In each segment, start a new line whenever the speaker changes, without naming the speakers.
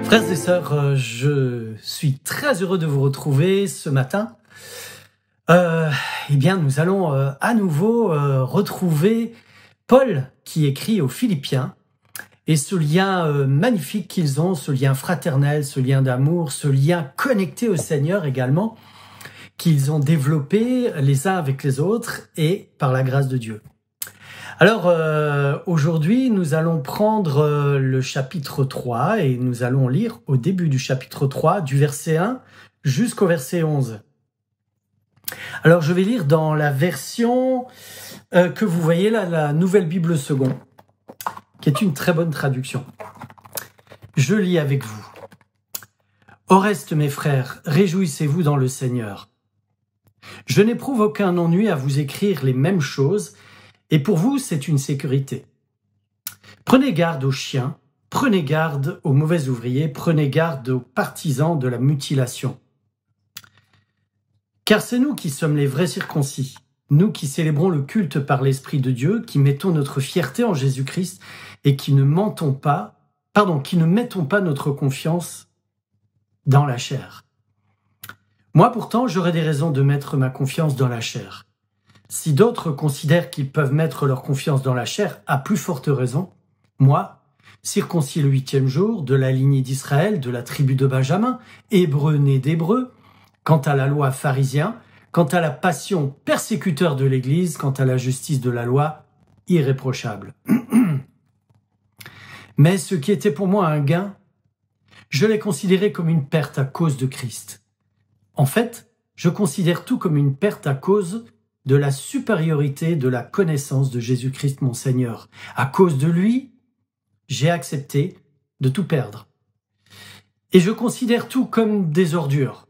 Frères et sœurs, je suis très heureux de vous retrouver ce matin. Nous allons à nouveau retrouver Paul qui écrit aux Philippiens et ce lien magnifique qu'ils ont, ce lien fraternel, ce lien d'amour, ce lien connecté au Seigneur également, qu'ils ont développé les uns avec les autres et par la grâce de Dieu. Alors, aujourd'hui, nous allons prendre le chapitre 3 et nous allons lire au début du chapitre 3, du verset 1 jusqu'au verset 11. Alors, je vais lire dans la version que vous voyez là, la Nouvelle Bible Seconde, qui est une très bonne traduction. Je lis avec vous. « Au reste, mes frères, réjouissez-vous dans le Seigneur. Je n'éprouve aucun ennui à vous écrire les mêmes choses, et pour vous, c'est une sécurité. Prenez garde aux chiens, prenez garde aux mauvais ouvriers, prenez garde aux partisans de la mutilation. Car c'est nous qui sommes les vrais circoncis, nous qui célébrons le culte par l'Esprit de Dieu, qui mettons notre fierté en Jésus-Christ et qui ne mettons pas notre confiance dans la chair. Moi pourtant, j'aurais des raisons de mettre ma confiance dans la chair. Si d'autres considèrent qu'ils peuvent mettre leur confiance dans la chair, à plus forte raison, moi, circoncis le 8e jour, de la lignée d'Israël, de la tribu de Benjamin, hébreu né d'hébreu, quant à la loi pharisien, quant à la passion persécuteur de l'Église, quant à la justice de la loi, irréprochable. Mais ce qui était pour moi un gain, je l'ai considéré comme une perte à cause de Christ. En fait, je considère tout comme une perte à cause de la supériorité de la connaissance de Jésus-Christ mon Seigneur. À cause de lui, j'ai accepté de tout perdre. Et je considère tout comme des ordures,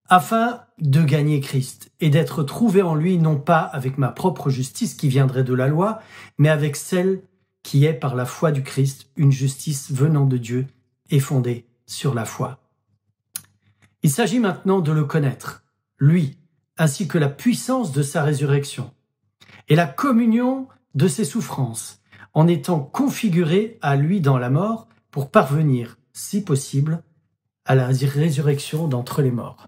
afin de gagner Christ et d'être trouvé en lui, non pas avec ma propre justice qui viendrait de la loi, mais avec celle qui est par la foi du Christ, une justice venant de Dieu et fondée sur la foi. Il s'agit maintenant de le connaître, lui, ainsi que la puissance de sa résurrection, et la communion de ses souffrances, en étant configuré à lui dans la mort, pour parvenir, si possible, à la résurrection d'entre les morts.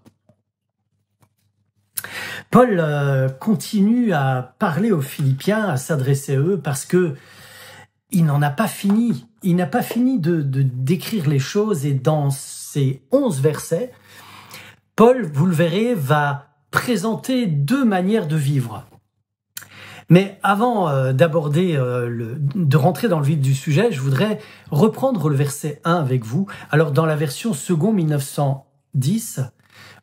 Paul continue à parler aux Philippiens, à s'adresser à eux, parce que il n'en a pas fini. Il n'a pas fini de décrire les choses, et dans ces 11 versets, Paul, vous le verrez, va présenter deux manières de vivre. Mais avant de rentrer dans le vif du sujet, je voudrais reprendre le verset 1 avec vous. Alors, dans la version Second 1910,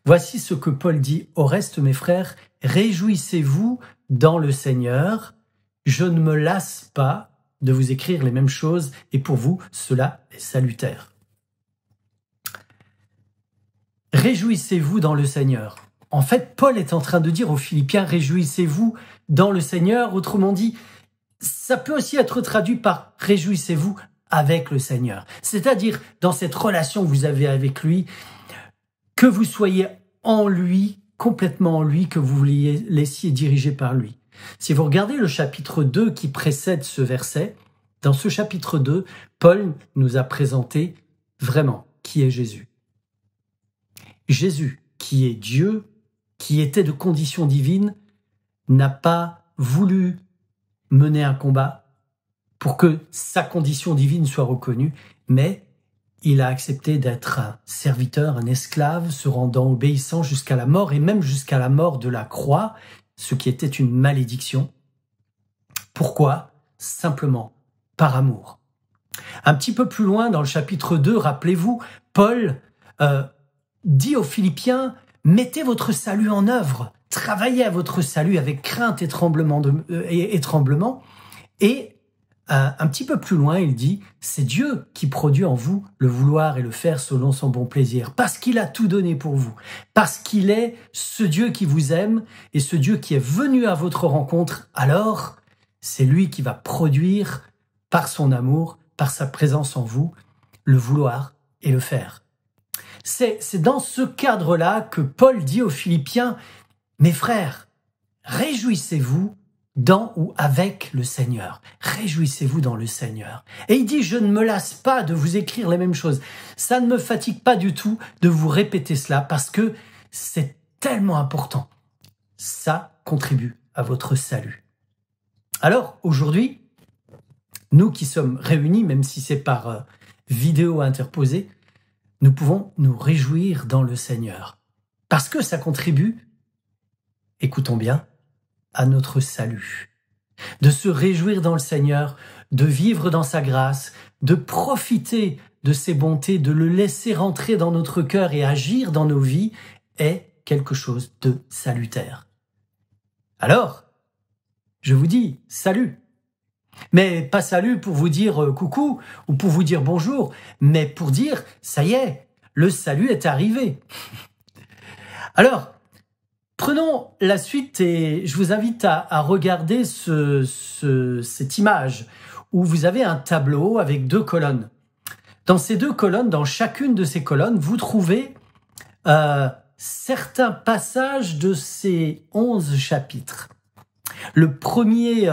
voici ce que Paul dit. « Au reste, mes frères, réjouissez-vous dans le Seigneur. Je ne me lasse pas de vous écrire les mêmes choses, et pour vous, cela est salutaire. » Réjouissez-vous dans le Seigneur. En fait, Paul est en train de dire aux Philippiens, réjouissez-vous dans le Seigneur. Autrement dit, ça peut aussi être traduit par réjouissez-vous avec le Seigneur. C'est-à-dire, dans cette relation que vous avez avec lui, que vous soyez en lui, complètement en lui, que vous vous laissiez diriger par lui. Si vous regardez le chapitre 2 qui précède ce verset, dans ce chapitre 2, Paul nous a présenté vraiment qui est Jésus. Jésus, qui est Dieu, qui était de condition divine, n'a pas voulu mener un combat pour que sa condition divine soit reconnue, mais il a accepté d'être un serviteur, un esclave, se rendant obéissant jusqu'à la mort, et même jusqu'à la mort de la croix, ce qui était une malédiction. Pourquoi? Simplement par amour. Un petit peu plus loin, dans le chapitre 2, rappelez-vous, Paul dit aux Philippiens, mettez votre salut en œuvre, travaillez à votre salut avec crainte et tremblement. Et un petit peu plus loin, il dit, c'est Dieu qui produit en vous le vouloir et le faire selon son bon plaisir, parce qu'il a tout donné pour vous, parce qu'il est ce Dieu qui vous aime et ce Dieu qui est venu à votre rencontre. Alors, c'est lui qui va produire par son amour, par sa présence en vous, le vouloir et le faire. C'est dans ce cadre-là que Paul dit aux Philippiens, « Mes frères, réjouissez-vous dans ou avec le Seigneur. Réjouissez-vous dans le Seigneur. Et il dit, je ne me lasse pas de vous écrire les mêmes choses. Ça ne me fatigue pas du tout de vous répéter cela parce que c'est tellement important. Ça contribue à votre salut. Alors, aujourd'hui, nous qui sommes réunis, même si c'est par vidéo interposée, nous pouvons nous réjouir dans le Seigneur. Parce que ça contribue, écoutons bien, à notre salut. De se réjouir dans le Seigneur, de vivre dans sa grâce, de profiter de ses bontés, de le laisser rentrer dans notre cœur et agir dans nos vies est quelque chose de salutaire. Alors, je vous dis salut. Mais pas salut pour vous dire coucou ou pour vous dire bonjour, mais pour dire ça y est, le salut est arrivé. Alors, prenons la suite et je vous invite à regarder cette image où vous avez un tableau avec 2 colonnes. Dans ces 2 colonnes, dans chacune de ces colonnes, vous trouvez certains passages de ces 11 chapitres. Le premier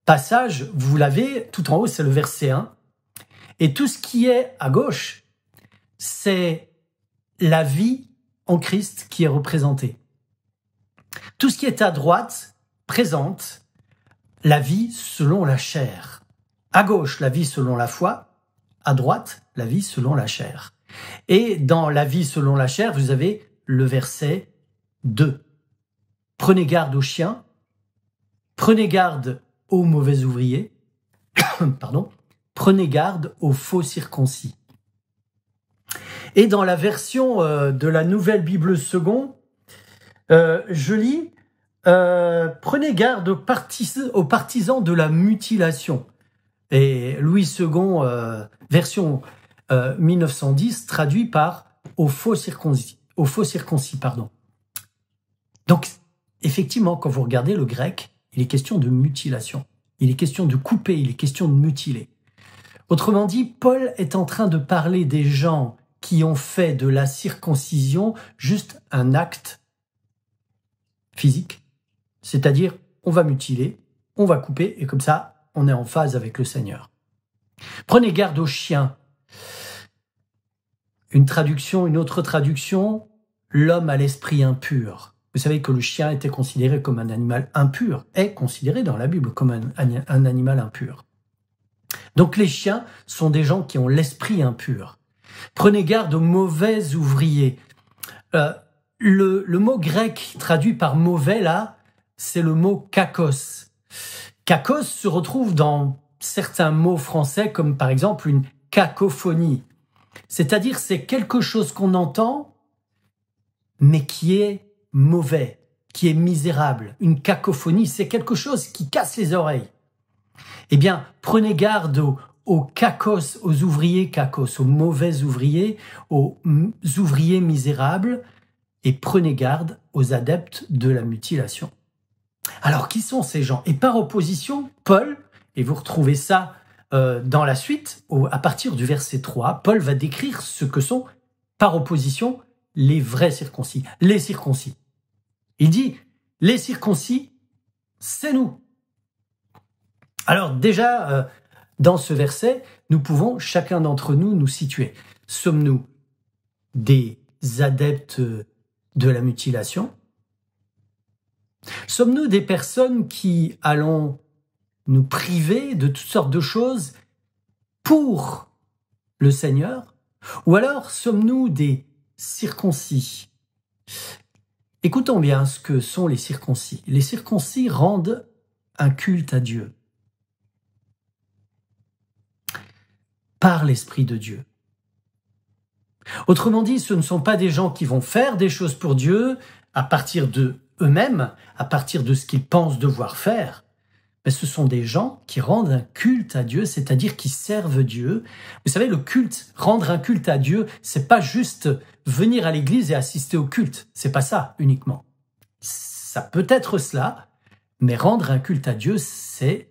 passage, vous l'avez tout en haut, c'est le verset 1. Et tout ce qui est à gauche, c'est la vie en Christ qui est représentée. Tout ce qui est à droite présente la vie selon la chair. À gauche, la vie selon la foi. À droite, la vie selon la chair. Et dans la vie selon la chair, vous avez le verset 2. Prenez garde aux chiens. Prenez garde aux mauvais ouvriers. Pardon. Prenez garde aux faux circoncis. Et dans la version de la Nouvelle Bible Second, je lis prenez garde aux partisans de la mutilation. Et Louis II, version 1910, traduit par aux faux circoncis. Pardon. Donc, effectivement, quand vous regardez le grec, il est question de mutilation. Il est question de couper, il est question de mutiler. Autrement dit, Paul est en train de parler des gens qui ont fait de la circoncision juste un acte physique, c'est-à-dire on va mutiler, on va couper, et comme ça, on est en phase avec le Seigneur. Prenez garde aux chiens. Une autre traduction, l'homme à l'esprit impur. Vous savez que le chien était considéré comme un animal impur, est considéré dans la Bible comme un animal impur. Donc les chiens sont des gens qui ont l'esprit impur. Prenez garde aux mauvais ouvriers. Le mot grec traduit par mauvais, là, c'est le mot kakos. Kakos se retrouve dans certains mots français, comme par exemple une cacophonie. C'est-à-dire, c'est quelque chose qu'on entend, mais qui est mauvais, qui est misérable. Une cacophonie, c'est quelque chose qui casse les oreilles. Eh bien, prenez garde aux kakos, aux ouvriers kakos, aux mauvais ouvriers, aux ouvriers misérables, et prenez garde aux adeptes de la mutilation. Alors, qui sont ces gens? Et par opposition, Paul, et vous retrouvez ça dans la suite, à partir du verset 3, Paul va décrire ce que sont, par opposition, les vrais circoncis, les circoncis. Il dit, les circoncis, c'est nous. Alors déjà, dans ce verset, nous pouvons, chacun d'entre nous, nous situer. Sommes-nous des adeptes de la mutilation? Sommes-nous des personnes qui allons nous priver de toutes sortes de choses pour le Seigneur? Ou alors sommes-nous des circoncis? Écoutons bien ce que sont les circoncis. Les circoncis rendent un culte à Dieu par l'Esprit de Dieu. Autrement dit, ce ne sont pas des gens qui vont faire des choses pour Dieu à partir de eux-mêmes, à partir de ce qu'ils pensent devoir faire, mais ce sont des gens qui rendent un culte à Dieu, c'est-à-dire qui servent Dieu. Vous savez, le culte, rendre un culte à Dieu, c'est pas juste venir à l'église et assister au culte. C'est pas ça uniquement. Ça peut être cela, mais rendre un culte à Dieu, c'est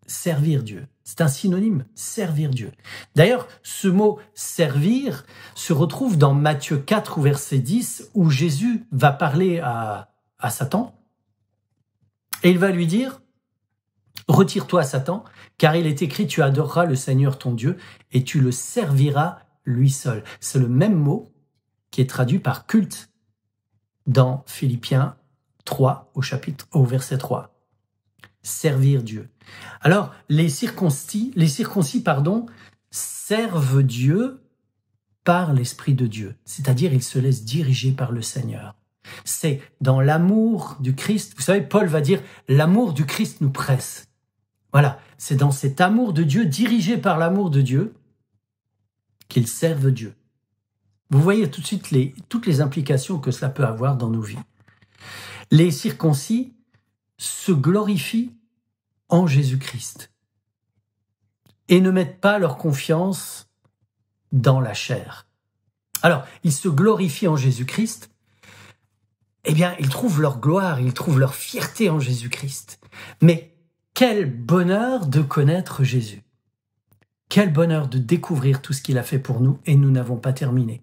servir Dieu. C'est un synonyme, servir Dieu. D'ailleurs, ce mot « servir » se retrouve dans Matthieu 4, verset 10, où Jésus va parler à Satan. Et il va lui dire, retire-toi, Satan, car il est écrit, tu adoreras le Seigneur ton Dieu et tu le serviras lui seul. C'est le même mot qui est traduit par culte dans Philippiens 3 au verset 3. Servir Dieu. Alors, les circoncis, servent Dieu par l'Esprit de Dieu, c'est-à-dire ils se laissent diriger par le Seigneur. C'est dans l'amour du Christ, vous savez, Paul va dire, l'amour du Christ nous presse. Voilà, c'est dans cet amour de Dieu, dirigé par l'amour de Dieu, qu'ils servent Dieu. Vous voyez tout de suite toutes les implications que cela peut avoir dans nos vies. Les circoncis se glorifient en Jésus-Christ et ne mettent pas leur confiance dans la chair. Alors, ils se glorifient en Jésus-Christ, eh bien, ils trouvent leur gloire, ils trouvent leur fierté en Jésus-Christ. Mais quel bonheur de connaître Jésus. Quel bonheur de découvrir tout ce qu'il a fait pour nous et nous n'avons pas terminé.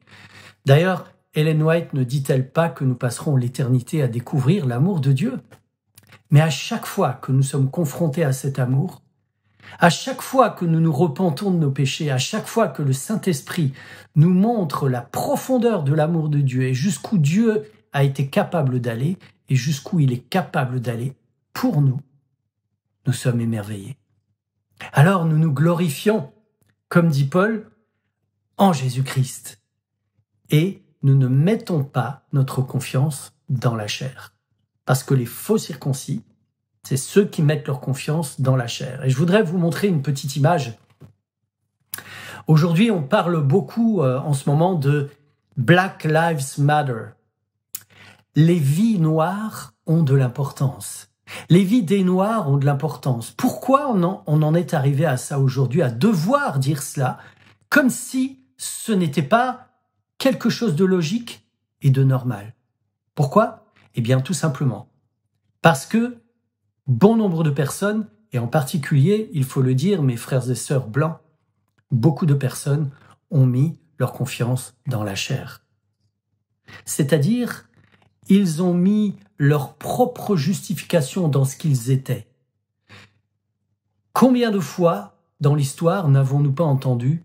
D'ailleurs, Ellen White ne dit-elle pas que nous passerons l'éternité à découvrir l'amour de Dieu? Mais à chaque fois que nous sommes confrontés à cet amour, à chaque fois que nous nous repentons de nos péchés, à chaque fois que le Saint-Esprit nous montre la profondeur de l'amour de Dieu et jusqu'où Dieu a été capable d'aller et jusqu'où il est capable d'aller pour nous, nous sommes émerveillés. Alors nous nous glorifions, comme dit Paul, en Jésus-Christ. Et nous ne mettons pas notre confiance dans la chair. Parce que les faux circoncis, c'est ceux qui mettent leur confiance dans la chair. Et je voudrais vous montrer une petite image. Aujourd'hui, on parle beaucoup en ce moment de Black Lives Matter. Les vies noires ont de l'importance. Les vies des Noirs ont de l'importance. Pourquoi on en est arrivé à ça aujourd'hui, à devoir dire cela, comme si ce n'était pas quelque chose de logique et de normal? Pourquoi? Eh bien, tout simplement parce que bon nombre de personnes, et en particulier, il faut le dire, mes frères et sœurs blancs, beaucoup de personnes ont mis leur confiance dans la chair. C'est-à-dire, ils ont mis leur propre justification dans ce qu'ils étaient. Combien de fois dans l'histoire n'avons-nous pas entendu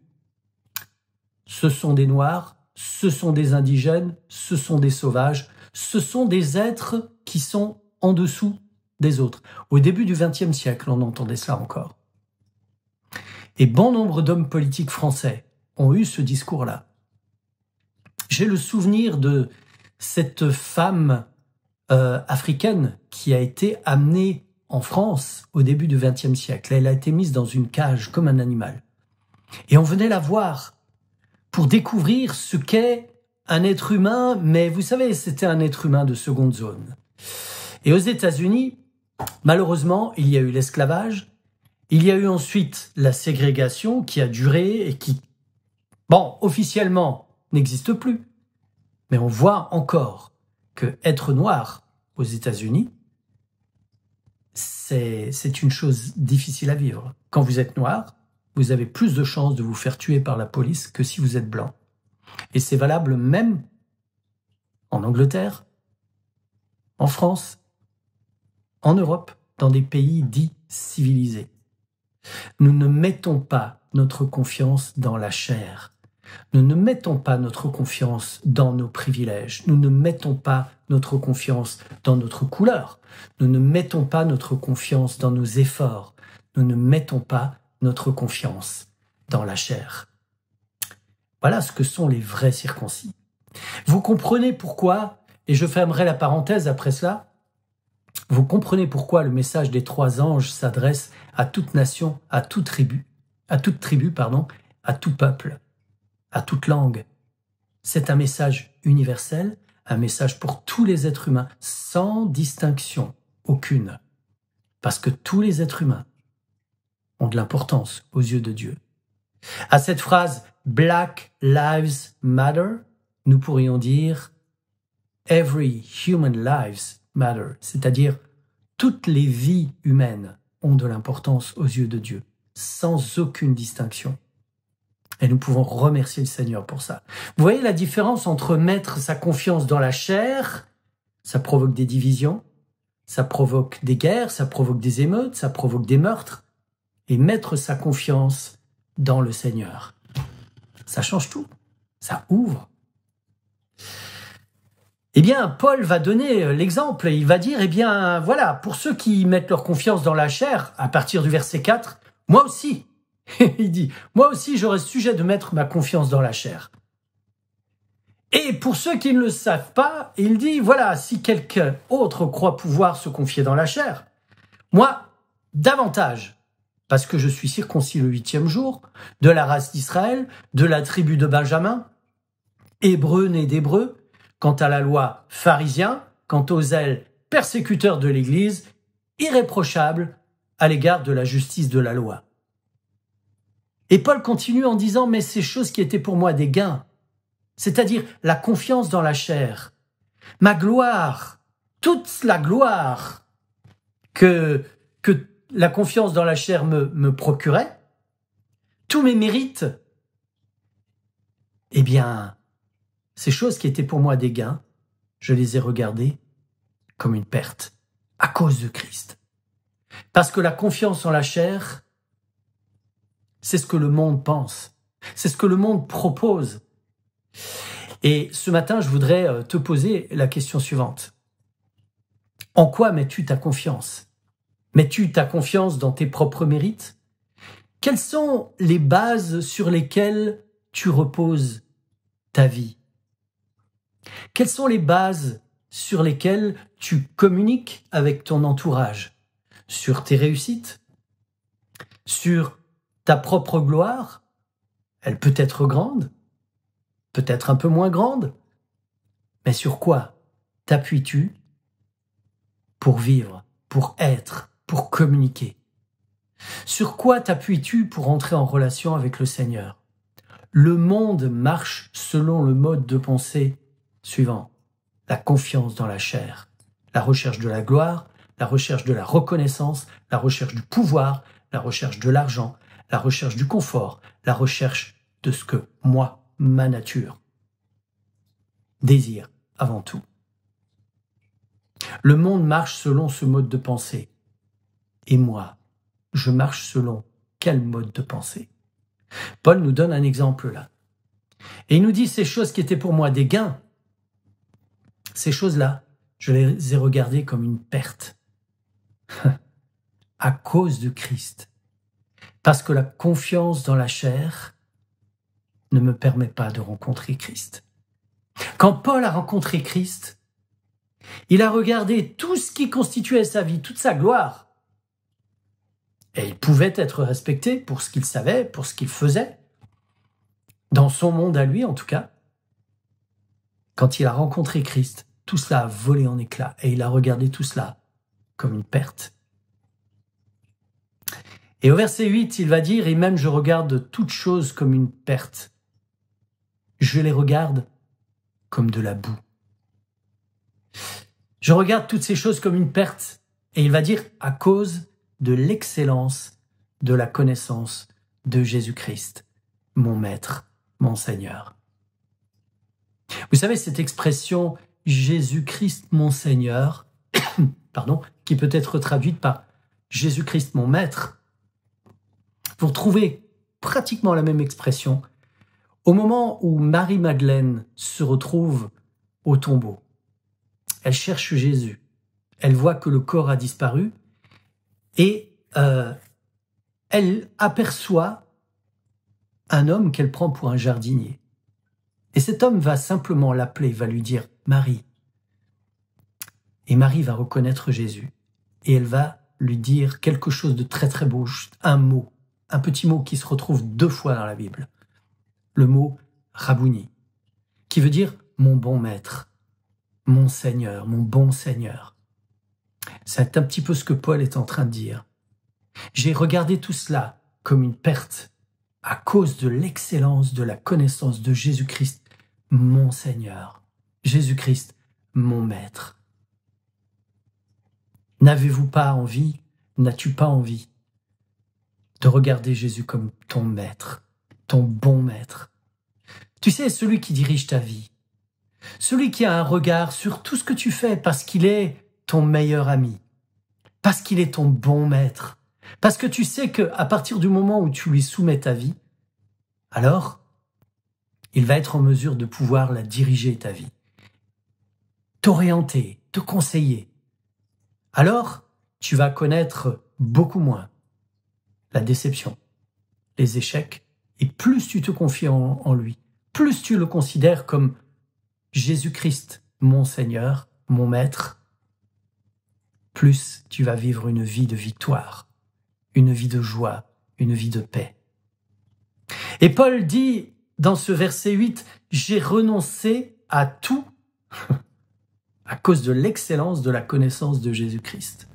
« ce sont des Noirs, ce sont des indigènes, ce sont des sauvages, ce sont des êtres qui sont en dessous des autres ». Au début du XXe siècle, on entendait cela encore. Et bon nombre d'hommes politiques français ont eu ce discours-là. J'ai le souvenir de cette femme africaine qui a été amenée en France au début du XXe siècle. Elle a été mise dans une cage comme un animal. Et on venait la voir pour découvrir ce qu'est un être humain, mais vous savez, c'était un être humain de seconde zone. Et aux États-Unis, malheureusement, il y a eu l'esclavage, il y a eu ensuite la ségrégation qui a duré et qui, bon, officiellement, n'existe plus. Mais on voit encore que être noir aux États-Unis, c'est une chose difficile à vivre. Quand vous êtes noir, vous avez plus de chances de vous faire tuer par la police que si vous êtes blanc. Et c'est valable même en Angleterre, en France, en Europe, dans des pays dits civilisés. Nous ne mettons pas notre confiance dans la chair. Nous ne mettons pas notre confiance dans nos privilèges. Nous ne mettons pas notre confiance dans notre couleur. Nous ne mettons pas notre confiance dans nos efforts. Nous ne mettons pas notre confiance dans la chair. Voilà ce que sont les vrais circoncis. Vous comprenez pourquoi, et je fermerai la parenthèse après cela, vous comprenez pourquoi le message des 3 anges s'adresse à toute nation, à toute tribu, à tout peuple, à toute langue. C'est un message universel, un message pour tous les êtres humains, sans distinction aucune. Parce que tous les êtres humains ont de l'importance aux yeux de Dieu. À cette phrase « Black Lives Matter », nous pourrions dire « Every human lives matter », c'est-à-dire toutes les vies humaines ont de l'importance aux yeux de Dieu, sans aucune distinction. Et nous pouvons remercier le Seigneur pour ça. Vous voyez la différence entre mettre sa confiance dans la chair, ça provoque des divisions, ça provoque des guerres, ça provoque des émeutes, ça provoque des meurtres. Et mettre sa confiance dans le Seigneur, ça change tout, ça ouvre. Eh bien, Paul va donner l'exemple et il va dire, eh bien, voilà, pour ceux qui mettent leur confiance dans la chair, à partir du verset 4, moi aussi, il dit, moi aussi j'aurais sujet de mettre ma confiance dans la chair. Et pour ceux qui ne le savent pas, il dit, voilà, si quelqu'un autre croit pouvoir se confier dans la chair, moi, davantage, parce que je suis circoncis le 8e jour, de la race d'Israël, de la tribu de Benjamin, hébreu né d'hébreu, quant à la loi pharisien, quant au zèle persécuteur de l'Église, irréprochable à l'égard de la justice de la loi. Et Paul continue en disant, mais ces choses qui étaient pour moi des gains, c'est-à-dire la confiance dans la chair, ma gloire, toute la gloire que la confiance dans la chair me procurait, tous mes mérites, eh bien, ces choses qui étaient pour moi des gains, je les ai regardées comme une perte à cause de Christ. Parce que la confiance en la chair, c'est ce que le monde pense, c'est ce que le monde propose. Et ce matin, je voudrais te poser la question suivante. En quoi mets-tu ta confiance ? Mets-tu ta confiance dans tes propres mérites ? Quelles sont les bases sur lesquelles tu reposes ta vie ? Quelles sont les bases sur lesquelles tu communiques avec ton entourage ? Sur tes réussites ? Sur ta propre gloire ? Elle peut être grande, peut-être un peu moins grande, mais sur quoi t'appuies-tu pour vivre, pour être, pour communiquer ? Sur quoi t'appuies-tu pour entrer en relation avec le Seigneur ? Le monde marche selon le mode de pensée suivant. La confiance dans la chair, la recherche de la gloire, la recherche de la reconnaissance, la recherche du pouvoir, la recherche de l'argent, la recherche du confort, la recherche de ce que moi, ma nature, désire avant tout. Le monde marche selon ce mode de pensée. Et moi, je marche selon quel mode de pensée ? Paul nous donne un exemple là. Et il nous dit, ces choses qui étaient pour moi des gains, ces choses-là, je les ai regardées comme une perte à cause de Christ. Parce que la confiance dans la chair ne me permet pas de rencontrer Christ. Quand Paul a rencontré Christ, il a regardé tout ce qui constituait sa vie, toute sa gloire. Et il pouvait être respecté pour ce qu'il savait, pour ce qu'il faisait, dans son monde à lui en tout cas. Quand il a rencontré Christ, tout cela a volé en éclats et il a regardé tout cela comme une perte. Et au verset 8, il va dire « Et même je regarde toutes choses comme une perte. Je les regarde comme de la boue. » Je regarde toutes ces choses comme une perte. Et il va dire « à cause de l'excellence de la connaissance de Jésus-Christ, mon Maître, mon Seigneur. » Vous savez, cette expression « Jésus-Christ, mon Seigneur », pardon, qui peut être traduite par « Jésus-Christ, mon Maître », vous retrouvez pratiquement la même expression au moment où Marie-Madeleine se retrouve au tombeau. Elle cherche Jésus. Elle voit que le corps a disparu et elle aperçoit un homme qu'elle prend pour un jardinier. Et cet homme va simplement l'appeler, va lui dire « Marie ». Et Marie va reconnaître Jésus. Et elle va lui dire quelque chose de très très beau, un mot, un petit mot qui se retrouve 2 fois dans la Bible. Le mot « Rabouni », qui veut dire « mon bon maître », « mon Seigneur », « mon bon Seigneur ». C'est un petit peu ce que Paul est en train de dire. J'ai regardé tout cela comme une perte à cause de l'excellence de la connaissance de Jésus-Christ, mon Seigneur, Jésus-Christ, mon Maître. N'avez-vous pas envie, n'as-tu pas envie de regarder Jésus comme ton Maître, ton bon Maître? Tu sais, celui qui dirige ta vie, celui qui a un regard sur tout ce que tu fais parce qu'il est ton meilleur ami, parce qu'il est ton bon maître, parce que tu sais qu'à partir du moment où tu lui soumets ta vie, alors il va être en mesure de pouvoir la diriger, ta vie, t'orienter, te conseiller. Alors, tu vas connaître beaucoup moins la déception, les échecs, et plus tu te confies en lui, plus tu le considères comme Jésus-Christ, mon Seigneur, mon Maître, plus tu vas vivre une vie de victoire, une vie de joie, une vie de paix. Et Paul dit dans ce verset 8, « J'ai renoncé à tout à cause de l'excellence de la connaissance de Jésus-Christ. »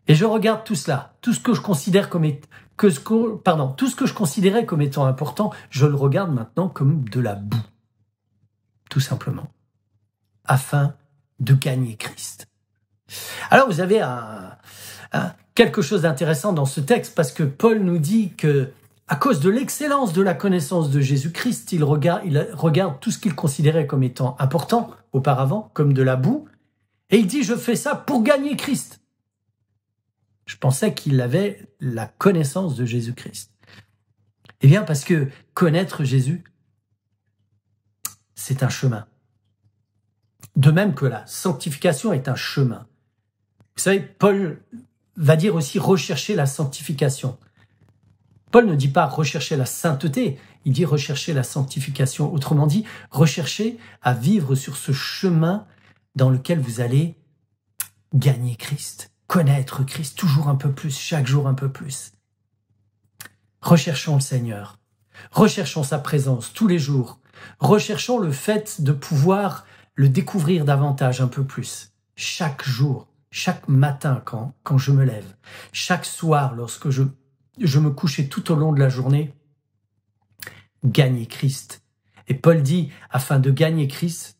Et je regarde tout cela, tout ce que je considère comme tout ce que je considérais comme étant important, je le regarde maintenant comme de la boue, tout simplement, afin de gagner Christ. Alors vous avez quelque chose d'intéressant dans ce texte, parce que Paul nous dit que à cause de l'excellence de la connaissance de Jésus-Christ, il regarde tout ce qu'il considérait comme étant important auparavant, comme de la boue, et il dit « Je fais ça pour gagner Christ ». Je pensais qu'il avait la connaissance de Jésus-Christ. Eh bien, parce que connaître Jésus, c'est un chemin. De même que la sanctification est un chemin. Vous savez, Paul va dire aussi rechercher la sanctification. Paul ne dit pas rechercher la sainteté, il dit rechercher la sanctification. Autrement dit, rechercher à vivre sur ce chemin dans lequel vous allez gagner Christ, connaître Christ toujours un peu plus, chaque jour un peu plus. Recherchons le Seigneur, recherchons sa présence tous les jours, recherchons le fait de pouvoir le découvrir davantage un peu plus, chaque jour, chaque matin quand je me lève, chaque soir lorsque je me couche et tout au long de la journée, gagner Christ. Et Paul dit, afin de gagner Christ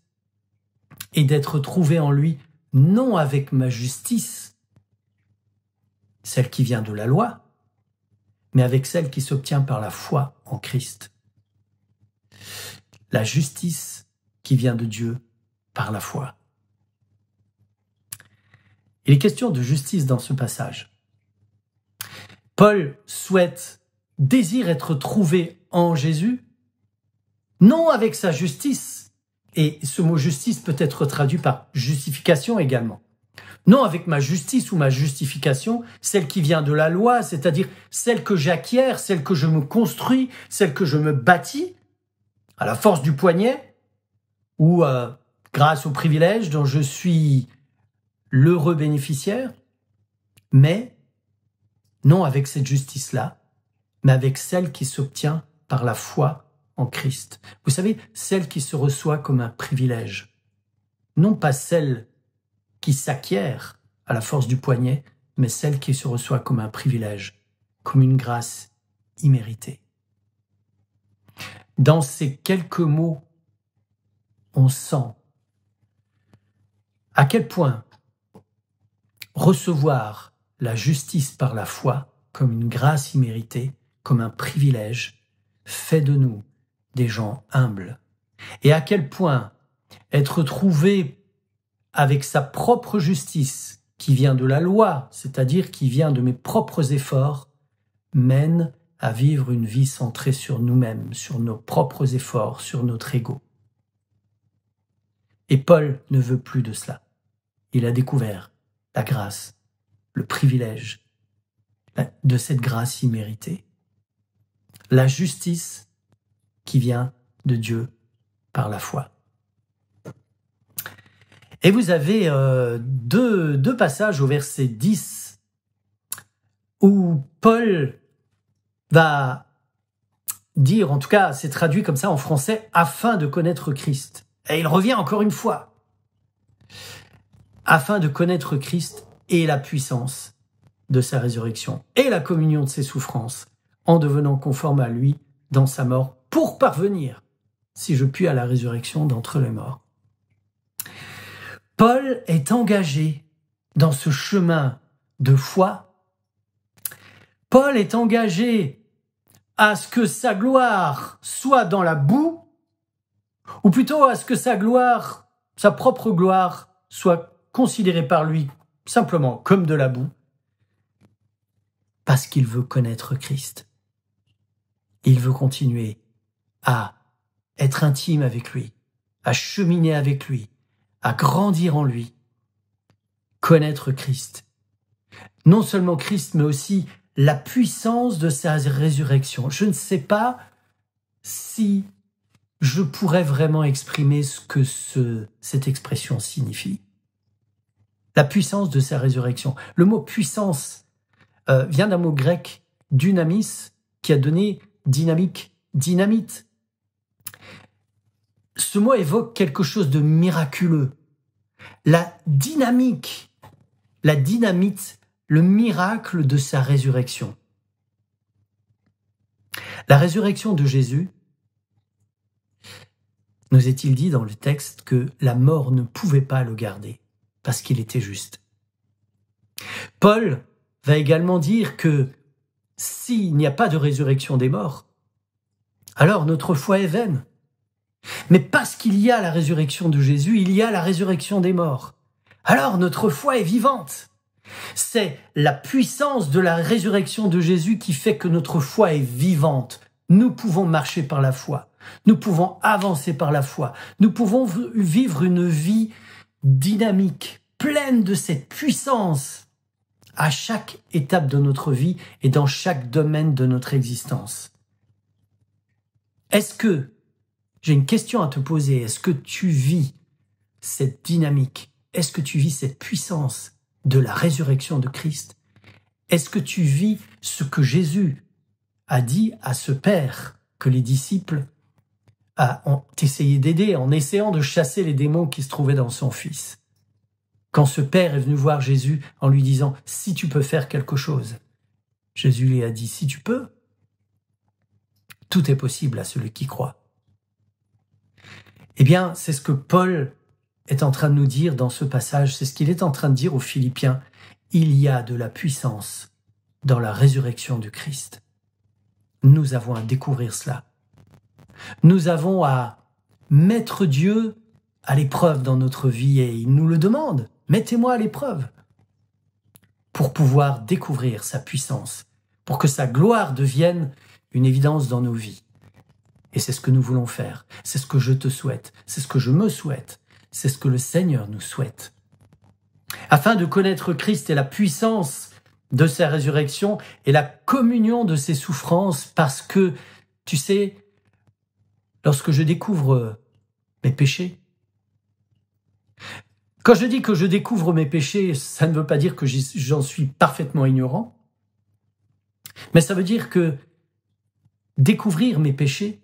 et d'être trouvé en lui, non avec ma justice, celle qui vient de la loi, mais avec celle qui s'obtient par la foi en Christ. La justice qui vient de Dieu par la foi. Il est question de justice dans ce passage. Paul désire être trouvé en Jésus, non avec sa justice, et ce mot justice peut être traduit par justification également. Non avec ma justice ou ma justification, celle qui vient de la loi, c'est-à-dire celle que j'acquiers, celle que je me construis, celle que je me bâtis, à la force du poignet, ou grâce au privilège dont je suis l'heureux bénéficiaire, mais non avec cette justice-là, mais avec celle qui s'obtient par la foi en Christ. Vous savez, celle qui se reçoit comme un privilège. Non pas celle qui s'acquiert à la force du poignet, mais celle qui se reçoit comme un privilège, comme une grâce imméritée. Dans ces quelques mots, on sent à quel point recevoir la justice par la foi comme une grâce imméritée, comme un privilège, fait de nous des gens humbles. Et à quel point être trouvé avec sa propre justice, qui vient de la loi, c'est-à-dire qui vient de mes propres efforts, mène à vivre une vie centrée sur nous-mêmes, sur nos propres efforts, sur notre ego. Et Paul ne veut plus de cela. Il a découvert la grâce, le privilège de cette grâce imméritée. La justice qui vient de Dieu par la foi. Et vous avez deux passages au verset 10 où Paul va dire, en tout cas c'est traduit comme ça en français, afin de connaître Christ. Et il revient encore une fois. Afin de connaître Christ et la puissance de sa résurrection et la communion de ses souffrances, en devenant conforme à lui dans sa mort, pour parvenir, si je puis, à la résurrection d'entre les morts. Paul est engagé dans ce chemin de foi. Paul est engagé à ce que sa gloire soit dans la boue, ou plutôt à ce que sa gloire, sa propre gloire, soit considéré par lui simplement comme de la boue, parce qu'il veut connaître Christ. Il veut continuer à être intime avec lui, à cheminer avec lui, à grandir en lui, connaître Christ. Non seulement Christ, mais aussi la puissance de sa résurrection. Je ne sais pas si je pourrais vraiment exprimer ce que cette expression signifie. La puissance de sa résurrection. Le mot puissance vient d'un mot grec, dynamis, qui a donné dynamique, dynamite. Ce mot évoque quelque chose de miraculeux. La dynamique, la dynamite, le miracle de sa résurrection. La résurrection de Jésus, nous est-il dit dans le texte que la mort ne pouvait pas le garder, parce qu'il était juste. Paul va également dire que s'il n'y a pas de résurrection des morts, alors notre foi est vaine. Mais parce qu'il y a la résurrection de Jésus, il y a la résurrection des morts. Alors notre foi est vivante. C'est la puissance de la résurrection de Jésus qui fait que notre foi est vivante. Nous pouvons marcher par la foi. Nous pouvons avancer par la foi. Nous pouvons vivre une vie dynamique, pleine de cette puissance à chaque étape de notre vie et dans chaque domaine de notre existence. J'ai une question à te poser, est-ce que tu vis cette dynamique? Est-ce que tu vis cette puissance de la résurrection de Christ? Est-ce que tu vis ce que Jésus a dit à ce Père que les disciples ont essayé d'aider en essayant de chasser les démons qui se trouvaient dans son Fils? Quand ce Père est venu voir Jésus en lui disant « Si tu peux faire quelque chose », Jésus lui a dit « Si tu peux, tout est possible à celui qui croit ». Eh bien, c'est ce que Paul est en train de nous dire dans ce passage, c'est ce qu'il est en train de dire aux Philippiens. Il y a de la puissance dans la résurrection du Christ. Nous avons à découvrir cela. Nous avons à mettre Dieu à l'épreuve dans notre vie et il nous le demande. Mettez-moi à l'épreuve pour pouvoir découvrir sa puissance, pour que sa gloire devienne une évidence dans nos vies. Et c'est ce que nous voulons faire. C'est ce que je te souhaite. C'est ce que je me souhaite. C'est ce que le Seigneur nous souhaite. Afin de connaître Christ et la puissance de sa résurrection et la communion de ses souffrances, parce que, tu sais, lorsque je découvre mes péchés, quand je dis que je découvre mes péchés, ça ne veut pas dire que j'en suis parfaitement ignorant, mais ça veut dire que découvrir mes péchés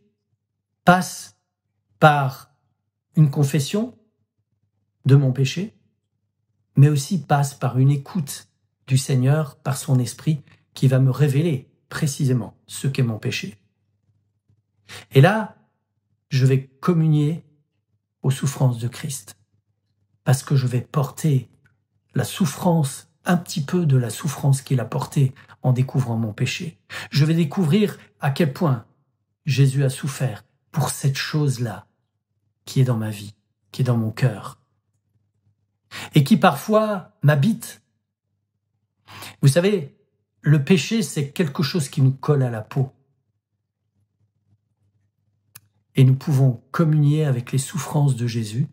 passe par une confession de mon péché, mais aussi passe par une écoute du Seigneur, par son esprit, qui va me révéler précisément ce qu'est mon péché. Et là, je vais communier aux souffrances de Christ, parce que je vais porter la souffrance, un petit peu de la souffrance qu'il a portée en découvrant mon péché. Je vais découvrir à quel point Jésus a souffert pour cette chose-là qui est dans ma vie, qui est dans mon cœur, et qui parfois m'habite. Vous savez, le péché, c'est quelque chose qui nous colle à la peau. Et nous pouvons communier avec les souffrances de Jésus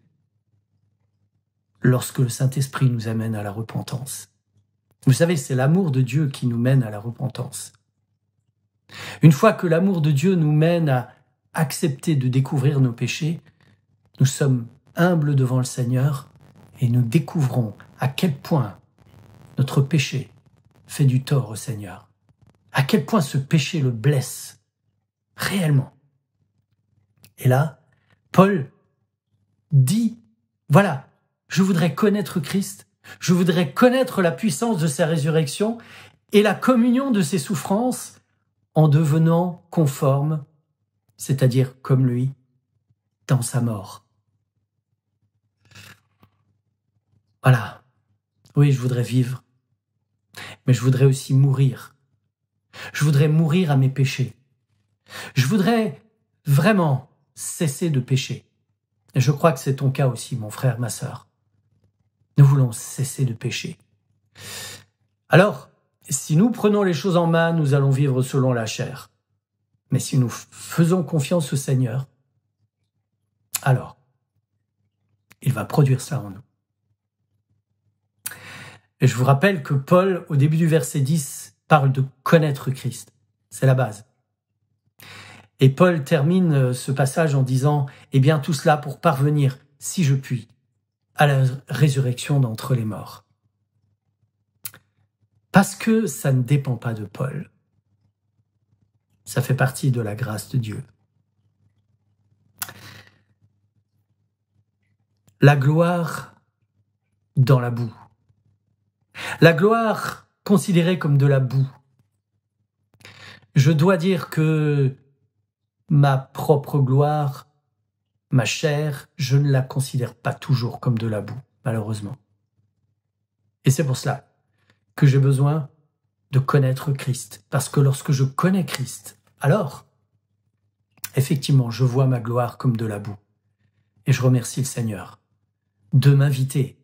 lorsque le Saint-Esprit nous amène à la repentance. Vous savez, c'est l'amour de Dieu qui nous mène à la repentance. Une fois que l'amour de Dieu nous mène à accepter de découvrir nos péchés, nous sommes humbles devant le Seigneur et nous découvrons à quel point notre péché fait du tort au Seigneur, à quel point ce péché le blesse réellement. Et là, Paul dit, voilà, je voudrais connaître Christ, je voudrais connaître la puissance de sa résurrection et la communion de ses souffrances en devenant conforme, c'est-à-dire comme lui, dans sa mort. Voilà, oui, je voudrais vivre, mais je voudrais aussi mourir. Je voudrais mourir à mes péchés. Je voudrais vraiment cesser de pécher. Et je crois que c'est ton cas aussi, mon frère, ma sœur. Nous voulons cesser de pécher. Alors, si nous prenons les choses en main, nous allons vivre selon la chair. Mais si nous faisons confiance au Seigneur, alors, il va produire ça en nous. Et je vous rappelle que Paul, au début du verset 10, parle de connaître Christ. C'est la base. Et Paul termine ce passage en disant « Eh bien, tout cela pour parvenir, si je puis, à la résurrection d'entre les morts. » Parce que ça ne dépend pas de Paul. Ça fait partie de la grâce de Dieu. La gloire dans la boue. La gloire considérée comme de la boue. Je dois dire que ma propre gloire, ma chair, je ne la considère pas toujours comme de la boue, malheureusement. Et c'est pour cela que j'ai besoin de connaître Christ. Parce que lorsque je connais Christ, alors, effectivement, je vois ma gloire comme de la boue. Et je remercie le Seigneur de m'inviter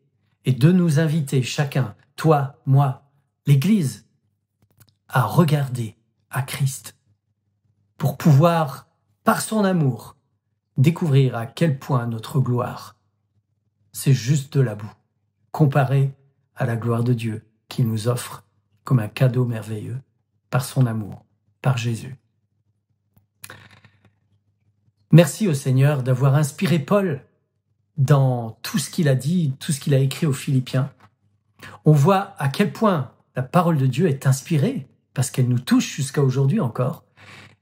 et de nous inviter chacun, toi, moi, l'Église, à regarder à Christ pour pouvoir, par son amour, découvrir à quel point notre gloire, c'est juste de la boue, comparée à la gloire de Dieu qu'il nous offre comme un cadeau merveilleux par son amour, par Jésus. Merci au Seigneur d'avoir inspiré Paul dans tout ce qu'il a dit, tout ce qu'il a écrit aux Philippiens. On voit à quel point la parole de Dieu est inspirée, parce qu'elle nous touche jusqu'à aujourd'hui encore.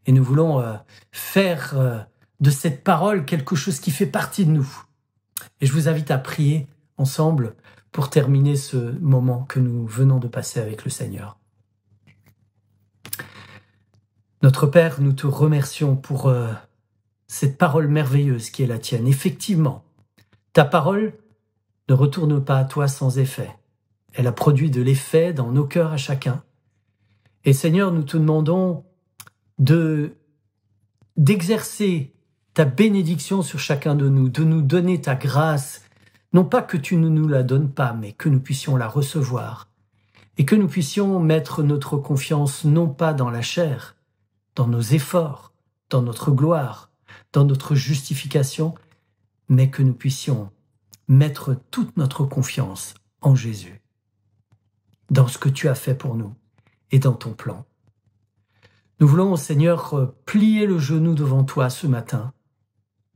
Et nous voulons faire de cette parole quelque chose qui fait partie de nous. Et je vous invite à prier ensemble pour terminer ce moment que nous venons de passer avec le Seigneur. Notre Père, nous te remercions pour cette parole merveilleuse qui est la tienne. Effectivement, ta parole ne retourne pas à toi sans effet. Elle a produit de l'effet dans nos cœurs à chacun. Et Seigneur, nous te demandons d'exercer ta bénédiction sur chacun de nous donner ta grâce, non pas que tu ne nous la donnes pas, mais que nous puissions la recevoir, et que nous puissions mettre notre confiance non pas dans la chair, dans nos efforts, dans notre gloire, dans notre justification, mais que nous puissions mettre toute notre confiance en Jésus, dans ce que tu as fait pour nous et dans ton plan. Nous voulons, Seigneur, plier le genou devant toi ce matin,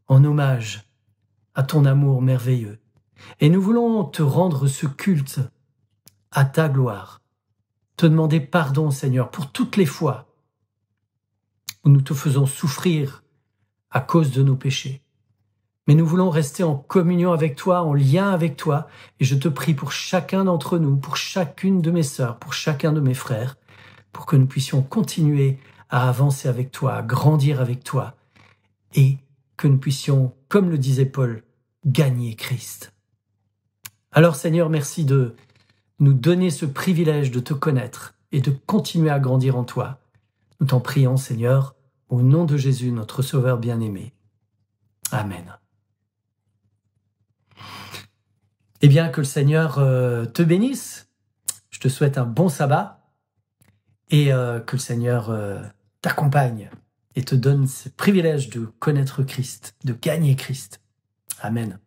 en hommage à ton amour merveilleux. Et nous voulons te rendre ce culte à ta gloire, te demander pardon, Seigneur, pour toutes les fois où nous te faisons souffrir à cause de nos péchés. Mais nous voulons rester en communion avec toi, en lien avec toi, et je te prie pour chacun d'entre nous, pour chacune de mes sœurs, pour chacun de mes frères, pour que nous puissions continuer à avancer avec toi, à grandir avec toi, et que nous puissions, comme le disait Paul, gagner Christ. Alors Seigneur, merci de nous donner ce privilège de te connaître et de continuer à grandir en toi. Nous t'en prions, Seigneur, au nom de Jésus, notre Sauveur bien-aimé. Amen. Eh bien, que le Seigneur te bénisse. Je te souhaite un bon sabbat et que le Seigneur t'accompagne et te donne ce privilège de connaître Christ, de gagner Christ. Amen.